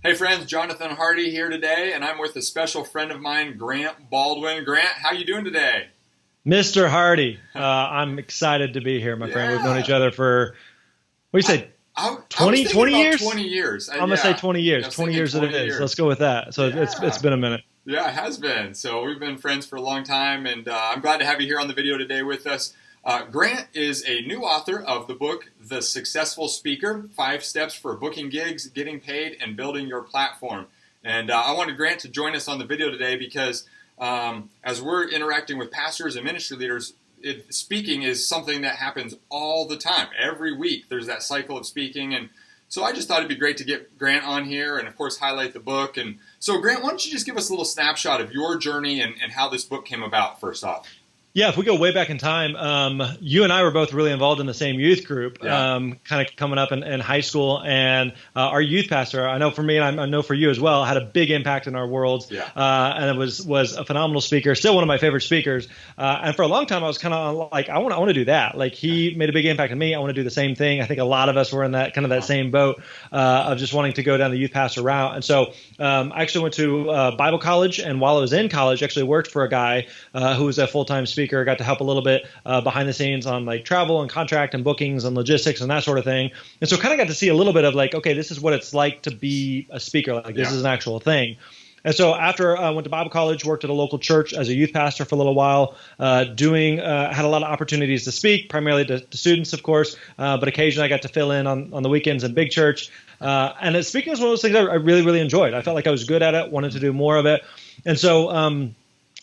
Hey friends, Jonathan Hardy here today, and I'm with a special friend of mine, Grant Baldwin. Grant, how you doing today? Mr. Hardy, I'm excited to be here, my friend. We've known each other for, what do you say, I was 20 thinking about years? 20 years. I'm going to say 20 years. I was 20 thinking years that 20 it is. years. Let's go with that. So Yeah. it's been a minute. Yeah, it has been. So we've been friends for a long time, and I'm glad to have you here on the video today with us. Grant is a new author of the book, The Successful Speaker, 5 Steps for Booking Gigs, Getting Paid, and Building Your Platform. And I wanted Grant to join us on the video today because as we're interacting with pastors and ministry leaders, speaking is something that happens all the time. Every week there's that cycle of speaking. And so I just thought it'd be great to get Grant on here and, of course, highlight the book. And so, Grant, why don't you just give us a little snapshot of your journey and how this book came about, first off? Yeah, if we go way back in time, you and I were both really involved in the same youth group, kind of coming up in high school. And our youth pastor, I know for me, and I know for you as well, had a big impact in our worlds. And it was a phenomenal speaker, still one of my favorite speakers. And for a long time, I was kind of like, I want to do that. Like, he made a big impact on me. I want to do the same thing. I think a lot of us were in that kind of that same boat of just wanting to go down the youth pastor route. And so I actually went to Bible college. And while I was in college, actually worked for a guy who was a full-time speaker. I got to help a little bit behind the scenes on like travel and contract and bookings and logistics and that sort of thing. And so kind of got to see a little bit of like, okay, this is what it's like to be a speaker. Like this is an actual thing. And so after I went to Bible college, worked at a local church as a youth pastor for a little while, had a lot of opportunities to speak, primarily to students, of course, but occasionally I got to fill in on the weekends in big church. And speaking was one of those things I really, really enjoyed. I felt like I was good at it, wanted to do more of it. And so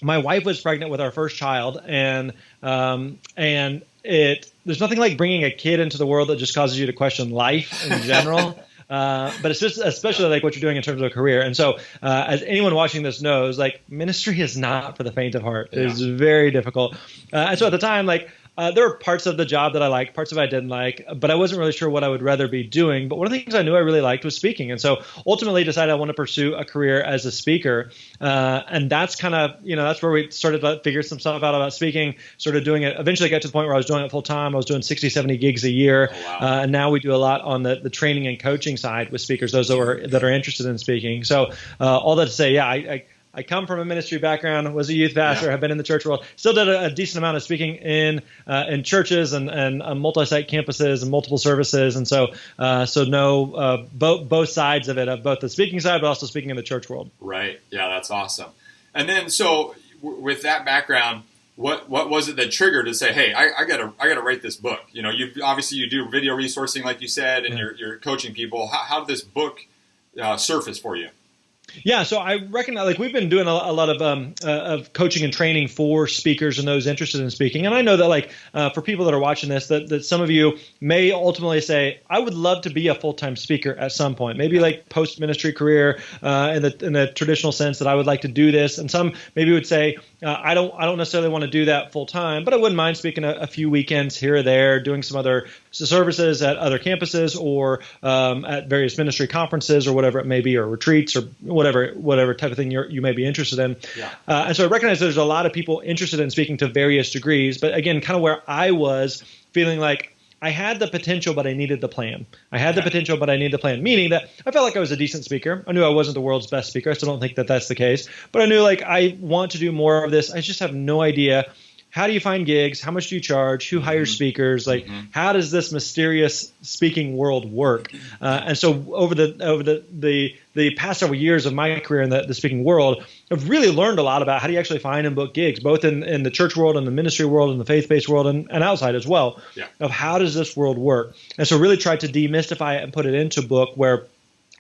my wife was pregnant with our first child, and there's nothing like bringing a kid into the world that just causes you to question life in general. But it's just especially like what you're doing in terms of a career. And so as anyone watching this knows, like ministry is not for the faint of heart. It is very difficult. And so at the time, like there were parts of the job that I liked, parts of it I didn't like, but I wasn't really sure what I would rather be doing. But one of the things I knew I really liked was speaking. And so ultimately decided I want to pursue a career as a speaker. And that's kind of, that's where we started to figure some stuff out about speaking, started doing it. Eventually got to the point where I was doing it full time. I was doing 60, 70 gigs a year. Oh, wow. And now we do a lot on the training and coaching side with speakers, those that are interested in speaking. So all that to say, I come from a ministry background, was a youth pastor, have been in the church world, still did a decent amount of speaking in churches and multi-site campuses and multiple services. And so know both sides of it, of both the speaking side, but also speaking in the church world. Right. Yeah, that's awesome. And then, so with that background, what was it that triggered to say, hey, I gotta write this book? You do video resourcing, like you said, and you're coaching people. How did this book surface for you? Yeah, so I recognize, like, we've been doing a lot of coaching and training for speakers and those interested in speaking. And I know that, like, for people that are watching this, that some of you may ultimately say, I would love to be a full-time speaker at some point, maybe like post-ministry career in the traditional sense that I would like to do this. And some maybe would say, I don't necessarily want to do that full-time, but I wouldn't mind speaking a few weekends here or there, doing some other services at other campuses or at various ministry conferences or whatever it may be, or retreats or whatever type of thing you may be interested in. And so I recognize there's a lot of people interested in speaking to various degrees, but again, kind of where I was feeling like I had the potential, but I needed the plan. I had the potential, but I needed the plan, meaning that I felt like I was a decent speaker. I knew I wasn't the world's best speaker. I still don't think that that's the case, but I knew, like, I want to do more of this. I just have no idea. How do you find gigs? How much do you charge? Who hires speakers? Like, how does this mysterious speaking world work? And so over the past several years of my career in the speaking world, I've really learned a lot about how do you actually find and book gigs, both in the church world and the ministry world and the faith-based world and outside as well, of how does this world work? And so really tried to demystify it and put it into a book where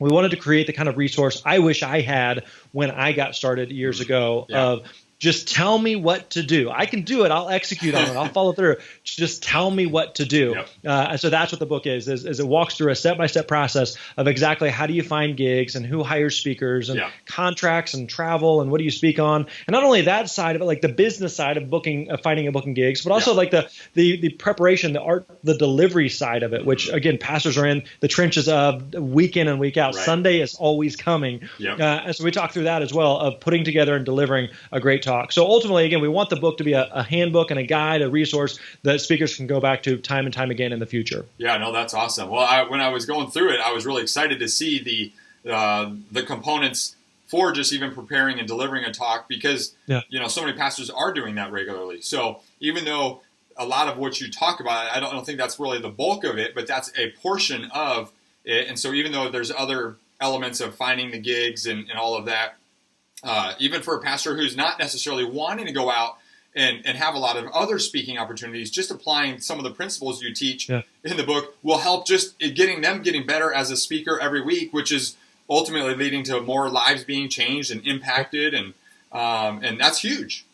we wanted to create the kind of resource I wish I had when I got started years ago of just tell me what to do. I can do it. I'll execute on it. I'll follow through. Just tell me what to do. And so that's what the book is it walks through a step-by-step process of exactly how do you find gigs and who hires speakers and contracts and travel and what do you speak on. And not only that side of it, like the business side of finding and booking gigs, but also like the preparation, the art, the delivery side of it, which again, pastors are in the trenches of week in and week out. Sunday is always coming. And so we talk through that as well of putting together and delivering a great talk. So ultimately, again, we want the book to be a handbook and a guide, a resource that speakers can go back to time and time again in the future. Yeah, no, that's awesome. Well, when I was going through it, I was really excited to see the components for just even preparing and delivering a talk, because so many pastors are doing that regularly. So even though a lot of what you talk about, I don't think that's really the bulk of it, but that's a portion of it. And so even though there's other elements of finding the gigs and all of that, even for a pastor who's not necessarily wanting to go out and have a lot of other speaking opportunities, just applying some of the principles you teach in the book will help just getting better as a speaker every week, which is ultimately leading to more lives being changed and impacted. And that's huge.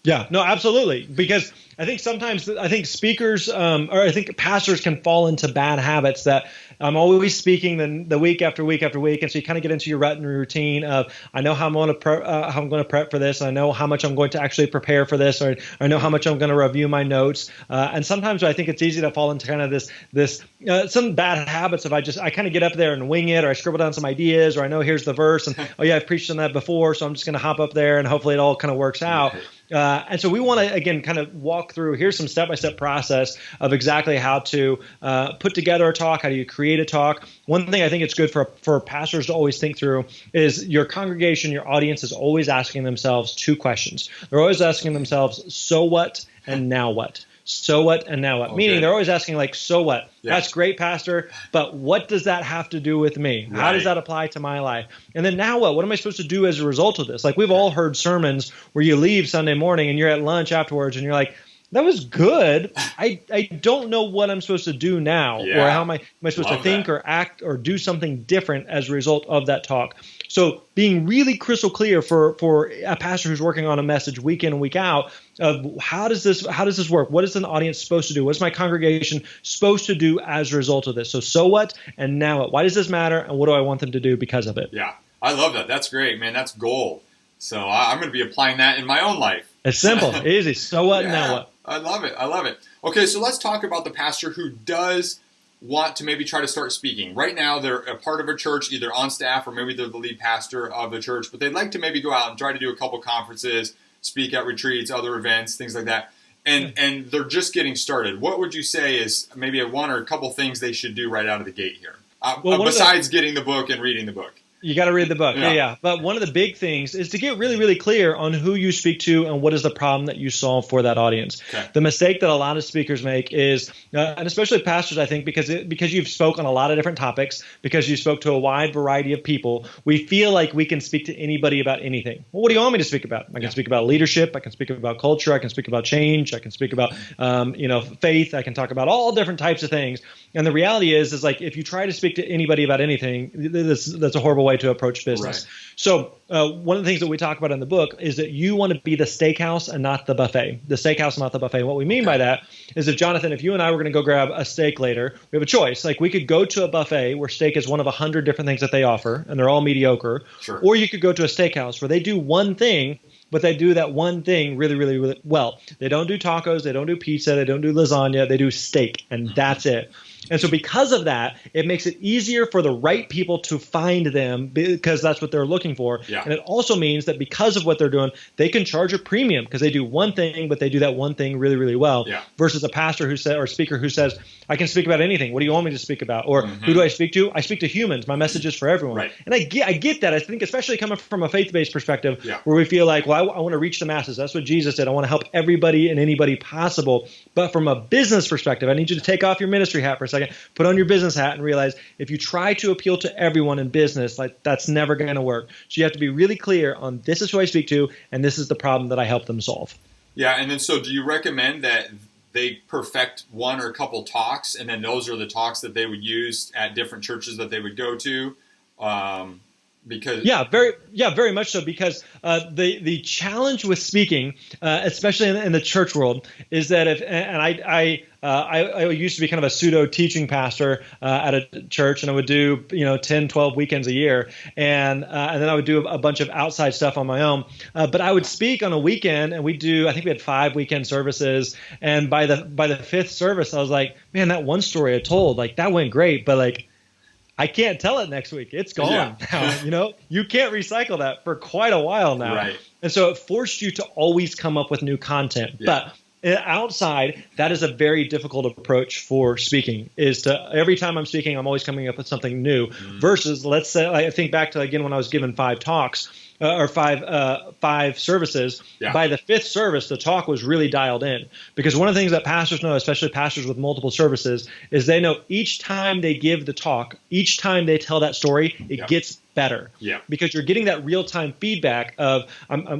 Yeah, no, absolutely. Because I think sometimes speakers or I think pastors can fall into bad habits that I'm always speaking the week after week after week, and so you kind of get into your rut and routine of I know how I'm going to prep for this, I know how much I'm going to actually prepare for this, or I know how much I'm going to review my notes. And sometimes I think it's easy to fall into kind of this some bad habits of I kind of get up there and wing it, or I scribble down some ideas, or I know here's the verse, and oh yeah, I've preached on that before, so I'm just going to hop up there and hopefully it all kind of works out. And so we want to, again, kind of walk through, here's some step-by-step process of exactly how to put together a talk, how do you create a talk. One thing I think it's good for pastors to always think through is your congregation, your audience is always asking themselves two questions. They're always asking themselves, so what and now what? So what and now what? Okay. Meaning they're always asking like, so what? Yeah. That's great, Pastor, but what does that have to do with me? Right. How does that apply to my life? And then now what? What am I supposed to do as a result of this? Like we've all heard sermons where you leave Sunday morning and you're at lunch afterwards and you're like, that was good. I don't know what I'm supposed to do now, or how am I supposed to think or act or do something different as a result of that talk. So being really crystal clear for a pastor who's working on a message week in and week out of how does this work? What is an audience supposed to do? What's my congregation supposed to do as a result of this? So what and now what? Why does this matter? And what do I want them to do because of it? Yeah, I love that. That's great, man. That's gold. So I'm going to be applying that in my own life. It's simple, easy. So what and now what? I love it. Okay, so let's talk about the pastor who does want to maybe try to start speaking. Right now, they're a part of a church, either on staff or maybe they're the lead pastor of the church, but they'd like to maybe go out and try to do a couple conferences, speak at retreats, other events, things like that, and they're just getting started. What would you say is maybe one or a couple things they should do right out of the gate here, besides getting the book and reading the book? You got to read the book. Yeah. But one of the big things is to get really, really clear on who you speak to and what is the problem that you solve for that audience. Okay. The mistake that a lot of speakers make is, and especially pastors, I think, because you've spoken on a lot of different topics, because you spoke to a wide variety of people, we feel like we can speak to anybody about anything. Well, what do you want me to speak about? I can speak about leadership. I can speak about culture. I can speak about change. I can speak about, faith. I can talk about all different types of things. And the reality is like if you try to speak to anybody about anything, that's a horrible way to approach business. Right. So one of the things that we talk about in the book is that you want to be the steakhouse and not the buffet. The steakhouse and not the buffet. What we mean by that is if you and I were going to go grab a steak later, we have a choice. Like we could go to a buffet where steak is one of 100 different things that they offer and they're all mediocre. Sure. Or you could go to a steakhouse where they do one thing, but they do that one thing really, really, really well. They don't do tacos. They don't do pizza. They don't do lasagna. They do steak, and that's it. And so because of that, it makes it easier for the right people to find them because that's what they're looking for. Yeah. And it also means that because of what they're doing, they can charge a premium because they do one thing, but they do that one thing really, really well. Yeah. Versus a pastor or speaker who says, I can speak about anything. What do you want me to speak about? Or who do I speak to? I speak to humans. My message is for everyone. Right. And I get that. I think especially coming from a faith-based perspective where we feel like, well, I want to reach the masses. That's what Jesus did. I want to help everybody and anybody possible. But from a business perspective, I need you to take off your ministry hat for a second, put on your business hat and realize if you try to appeal to everyone in business, like that's never going to work. So you have to be really clear on this is who I speak to and this is the problem that I help them solve. Yeah. And then so do you recommend that they perfect one or a couple talks and then those are the talks that they would use at different churches that they would go to? Because very much so. Because the challenge with speaking, especially in the church world, is that I used to be kind of a pseudo teaching pastor at a church, and I would do 10, 12 weekends a year, and then I would do a bunch of outside stuff on my own. But I would speak on a weekend, and I think we had 5 weekend services, and by the 5th service, I was like, man, that one story I told, like that went great, but like, I can't tell it next week. It's gone now. You can't recycle that for quite a while now. Right. And so it forced you to always come up with new content. Yeah. But outside, that is a very difficult approach for speaking, is to every time I'm speaking, I'm always coming up with something new versus, let's say, I think back to, again, when I was given 5 talks or five services. Yeah. By the 5th service, the talk was really dialed in, because one of the things that pastors know, especially pastors with multiple services, is they know each time they give the talk, each time they tell that story, it gets better. Yeah. Because you're getting that real-time feedback of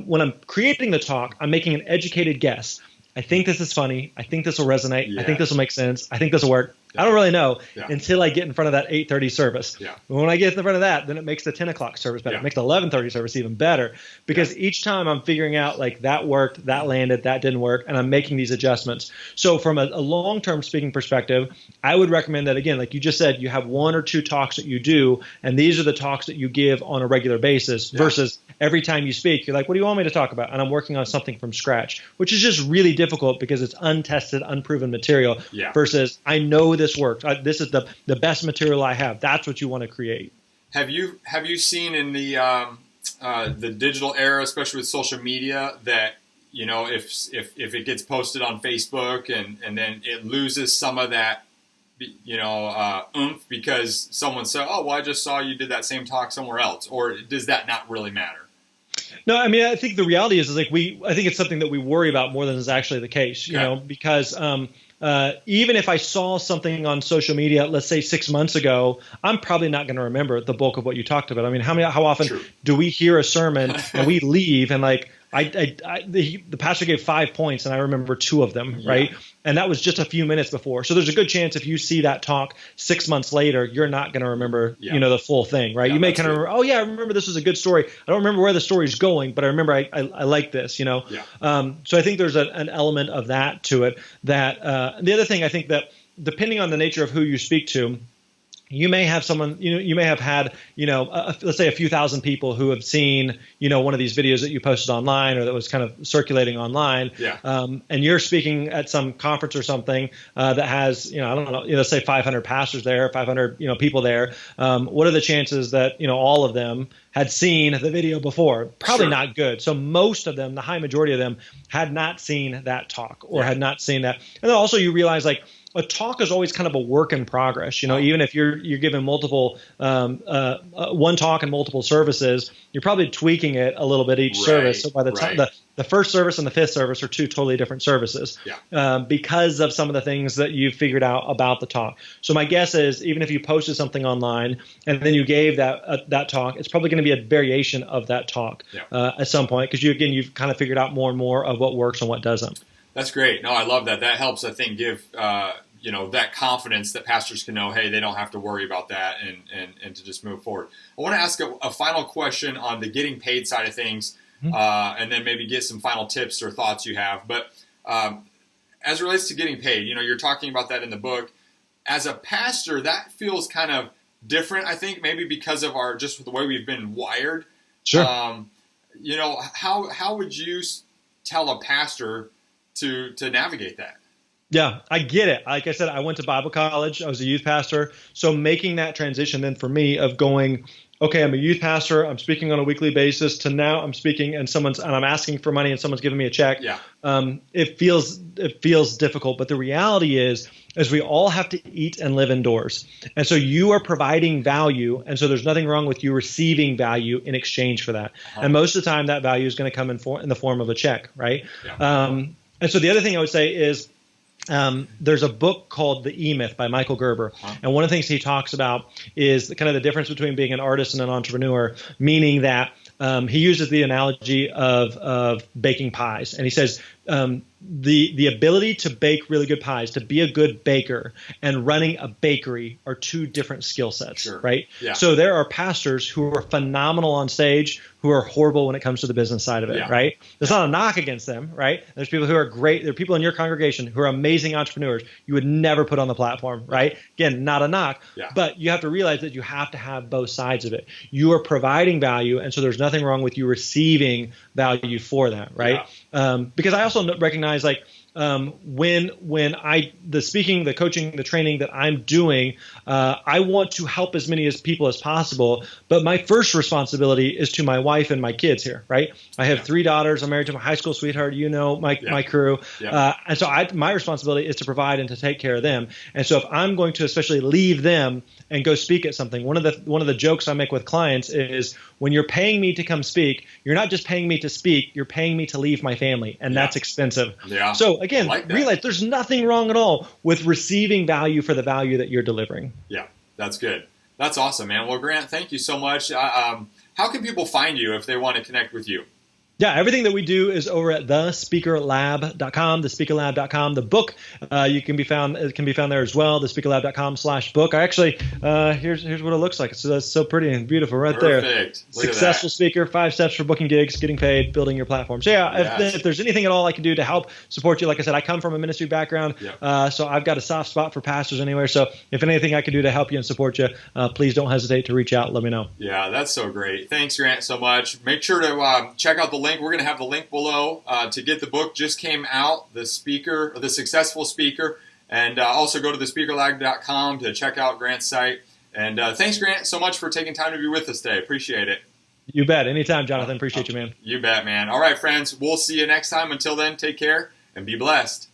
when I'm creating the talk, I'm making an educated guess. I think this is funny. I think this will resonate. Yeah. I think this will make sense. I think this will work. I don't really know until I get in front of that 8:30 service. Yeah. When I get in front of that, then it makes the 10 o'clock service better. Yeah. It makes the 11:30 service even better, because each time I'm figuring out, like, that worked, that landed, that didn't work, and I'm making these adjustments. So from a long-term speaking perspective, I would recommend that, again, like you just said, you have 1 or 2 talks that you do, and these are the talks that you give on a regular basis versus every time you speak, you're like, what do you want me to talk about? And I'm working on something from scratch, which is just really difficult because it's untested, unproven material versus I know this works. This is the best material I have. That's what you want to create. Have you seen in the digital era, especially with social media, that, you know, if it gets posted on Facebook and then it loses some of that, you know, oomph because someone said, oh, well, I just saw you did that same talk somewhere else, or does that not really matter? No, I mean, I think the reality is like I think it's something that we worry about more than is actually the case, you know, because even if I saw something on social media, let's say 6 months ago, I'm probably not going to remember the bulk of what you talked about. I mean, how often do we hear a sermon and we leave and, like, the pastor gave 5 points and I remember 2 of them, right? And that was just a few minutes before. So there's a good chance if you see that talk 6 months later, you're not going to remember, you know, the full thing, right? You may kind of remember, oh yeah, I remember this was a good story. I don't remember where the story's going, but I remember I like this, you know? So I think there's an element of that to it. That the other thing I think that depending on the nature of who you speak to, you may have someone, you may have had, let's say a few thousand people who have seen, one of these videos that you posted online or that was kind of circulating online. And you're speaking at some conference or something that has, I don't know, let's say 500 pastors there, 500, people there. What are the chances that, all of them had seen the video before? Probably not good. So most of them, the high majority of them, had not seen that talk or had not seen that. And then also you realize, like, a talk is always kind of a work in progress. Even if you're given multiple one talk and multiple services, you're probably tweaking it a little bit each service. So by the time the first service and the fifth service are 2 totally different services because of some of the things that you've figured out about the talk. So my guess is even if you posted something online and then you gave that talk, it's probably going to be a variation of that talk at some point because you've kind of figured out more and more of what works and what doesn't. That's great. No, I love that. That helps, I think, give that confidence that pastors can know, hey, they don't have to worry about that and to just move forward. I want to ask a final question on the getting paid side of things, and then maybe get some final tips or thoughts you have. But as it relates to getting paid, you're talking about that in the book. As a pastor, that feels kind of different, I think, maybe because of just the way we've been wired. Sure. How would you tell a pastor to navigate that? Yeah, I get it. Like I said, I went to Bible college. I was a youth pastor. So making that transition then for me of going, okay, I'm a youth pastor. I'm speaking on a weekly basis to now I'm speaking and I'm asking for money and someone's giving me a check. It feels difficult. But the reality is we all have to eat and live indoors. And so you are providing value. And so there's nothing wrong with you receiving value in exchange for that. And most of the time that value is going to come in the form of a check, right? And so the other thing I would say is, there's a book called The E-Myth by Michael Gerber. And one of the things he talks about is kind of the difference between being an artist and an entrepreneur, meaning that he uses the analogy of baking pies. And he says the ability to bake really good pies, to be a good baker, and running a bakery are 2 different skill sets, right? So there are pastors who are phenomenal on stage who are horrible when it comes to the business side of it, right? There's not a knock against them, right? There's people who are great. There are people in your congregation who are amazing entrepreneurs you would never put on the platform, right? Again, not a knock, but you have to realize that you have to have both sides of it. You are providing value, and so there's nothing wrong with you receiving value for that, right? Because I also recognize, like, the speaking, the coaching, the training that I'm doing, I want to help as many as people as possible. But my first responsibility is to my wife and my kids here, right? I have 3 daughters. I'm married to my high school sweetheart. My crew. And so my responsibility is to provide and to take care of them. And so if I'm going to especially leave them and go speak at something, one of the jokes I make with clients is, when you're paying me to come speak, you're not just paying me to speak, you're paying me to leave my family, and that's expensive. Yeah. So again, realize there's nothing wrong at all with receiving value for the value that you're delivering. Yeah, that's good. That's awesome, man. Well, Grant, thank you so much. How can people find you if they want to connect with you? Yeah, everything that we do is over at thespeakerlab.com, thespeakerlab.com. The book it can be found there as well, thespeakerlab.com/book. I actually, here's what it looks like. So that's so pretty and beautiful right there. Perfect. Successful speaker, 5 steps for booking gigs, getting paid, building your platform. So if there's anything at all I can do to help support you, like I said, I come from a ministry background, so I've got a soft spot for pastors anywhere. So if anything I can do to help you and support you, please don't hesitate to reach out. Let me know. Yeah, that's so great. Thanks, Grant, so much. Make sure to check out the link. We're going to have the link below to get the book. Just came out, The Successful Speaker, and also go to thespeakerlab.com to check out Grant's site. And thanks, Grant, so much for taking time to be with us today. Appreciate it. You bet. Anytime, Jonathan. Appreciate you, man. You bet, man. All right, friends. We'll see you next time. Until then, take care and be blessed.